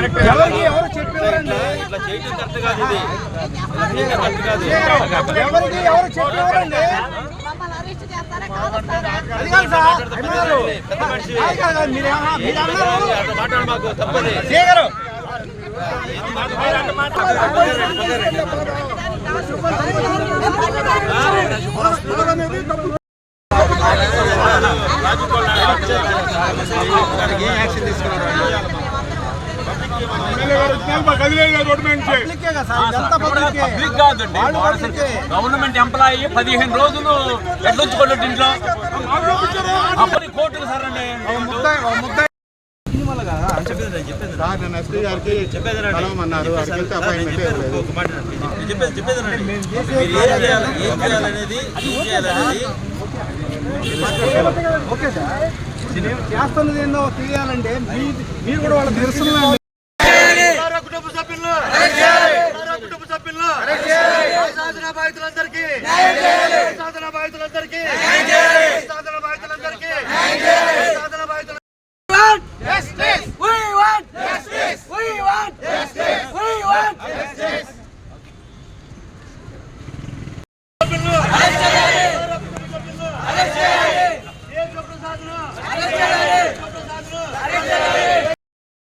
ఎవరు చెప్పేవారండి? ఇట్లా చేయడం కరెక్ట్ కాదు, ఇది కరెక్ట్ కాదు. ఎవరికి ఎవరు చెప్పేవారండి? అది కాదు సార్, పెద్ద మనిషి మీరు మాకు తప్పది. గవర్నమెంట్ ఎంప్లాయీ 15 రోజులు ఎట్లుంచుకోలేదు ఇంట్లో అప్పటి కోర్టుకు సార్ అండి. ఓకే సార్, చేస్తున్నది ఏందో తెలియాలంటే మీరు కూడా వాళ్ళ నిరసన